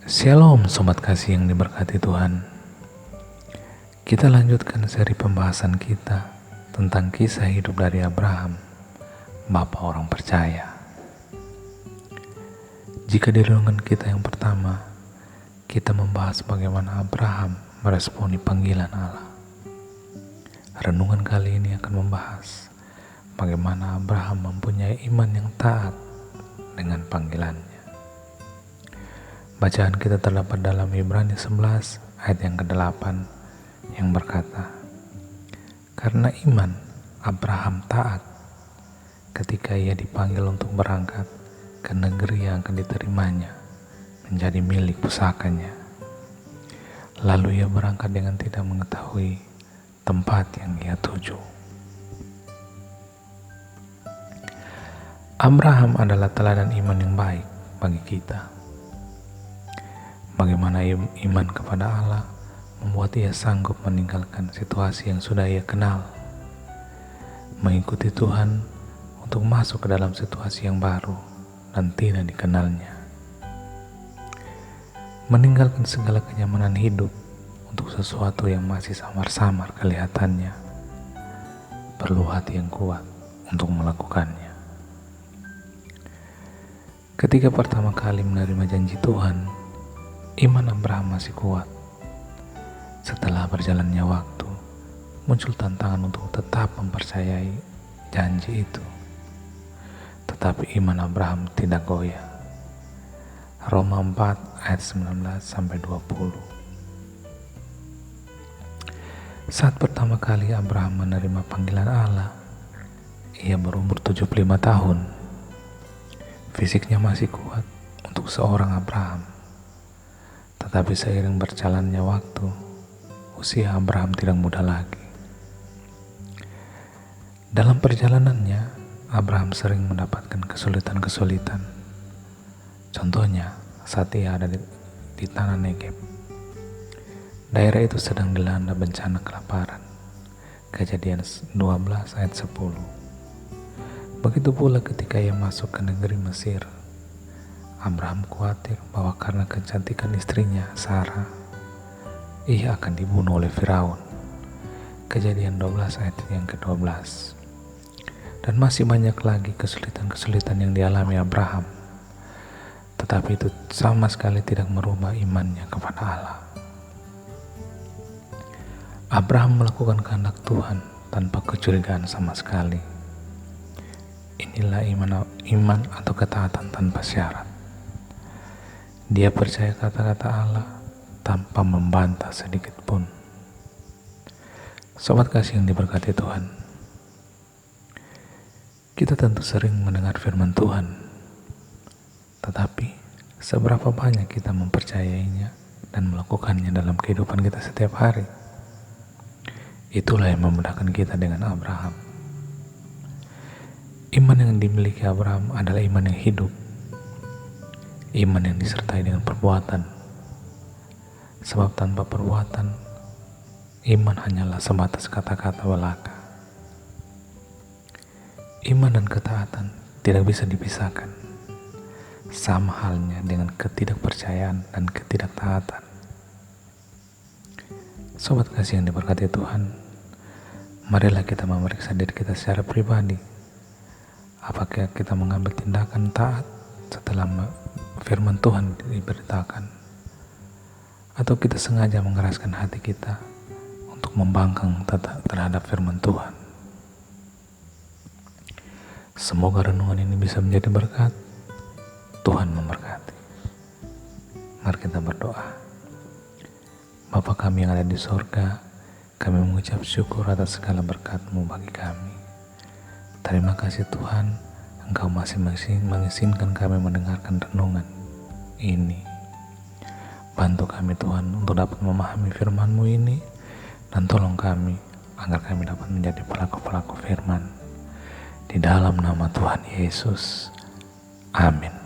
Shalom sobat kasih yang diberkati Tuhan. Kita lanjutkan seri pembahasan kita tentang kisah hidup dari Abraham, bapa orang percaya. Jika di renungan kita yang pertama, kita membahas bagaimana Abraham meresponi panggilan Allah. Renungan kali ini akan membahas bagaimana Abraham mempunyai iman yang taat dengan panggilannya. Bacaan kita terdapat dalam Ibrani 11 ayat yang ke-8 yang berkata, "Karena iman Abraham taat ketika ia dipanggil untuk berangkat ke negeri yang akan diterimanya menjadi milik pusakanya. Lalu ia berangkat dengan tidak mengetahui tempat yang ia tuju." Abraham adalah teladan iman yang baik bagi kita. Bagaimana iman kepada Allah membuat ia sanggup meninggalkan situasi yang sudah ia kenal, mengikuti Tuhan untuk masuk ke dalam situasi yang baru dan tidak dikenalnya, meninggalkan segala kenyamanan hidup untuk sesuatu yang masih samar-samar kelihatannya. Perlu hati yang kuat untuk melakukannya. Ketika pertama kali menerima janji Tuhan, iman Abraham masih kuat. Setelah berjalannya waktu, muncul tantangan untuk tetap mempercayai janji itu. Tetapi iman Abraham tidak goyah. Roma 4 ayat 19-20. Saat pertama kali Abraham menerima panggilan Allah, ia berumur 75 tahun. Fisiknya masih kuat untuk seorang Abraham. Tetapi seiring berjalannya waktu, usia Abraham tidak muda lagi. Dalam perjalanannya, Abraham sering mendapatkan kesulitan-kesulitan. Contohnya, saat ia ada di tanah Negeb. Daerah itu sedang dilanda bencana kelaparan. Kejadian 12 ayat 10. Begitu pula ketika ia masuk ke negeri Mesir. Abraham khawatir bahwa karena kecantikan istrinya, Sarah, ia akan dibunuh oleh Firaun. Kejadian 12 ayat yang ke-12. Dan masih banyak lagi kesulitan-kesulitan yang dialami Abraham. Tetapi itu sama sekali tidak merubah imannya kepada Allah. Abraham melakukan kehendak Tuhan tanpa kecurigaan sama sekali. Inilah iman atau ketaatan tanpa syarat. Dia percaya kata-kata Allah tanpa membantah sedikit pun. Sobat kasih yang diberkati Tuhan, kita tentu sering mendengar firman Tuhan, tetapi seberapa banyak kita mempercayainya dan melakukannya dalam kehidupan kita setiap hari? Itulah yang membedakan kita dengan Abraham. Iman yang dimiliki Abraham adalah iman yang hidup. Iman yang disertai dengan perbuatan. Sebab tanpa perbuatan, iman hanyalah sebatas kata-kata belaka. Iman dan ketaatan tidak bisa dipisahkan. Sama halnya dengan ketidakpercayaan dan ketidaktaatan. Sobat kasih yang diberkati Tuhan, marilah kita memeriksa diri kita secara pribadi. Apakah kita mengambil tindakan taat setelah firman Tuhan diberitakan, atau kita sengaja mengeraskan hati kita untuk membangkang terhadap firman Tuhan? Semoga renungan ini bisa menjadi berkat. Tuhan memberkati. Mari kita berdoa. Bapa kami yang ada di sorga, kami mengucap syukur atas segala berkat-Mu bagi kami. Terima kasih Tuhan, Engkau masih mengizinkan kami mendengarkan renungan ini. Bantu kami Tuhan untuk dapat memahami firman-Mu ini, dan tolong kami agar kami dapat menjadi pelaku-pelaku firman. Di dalam nama Tuhan Yesus. Amin.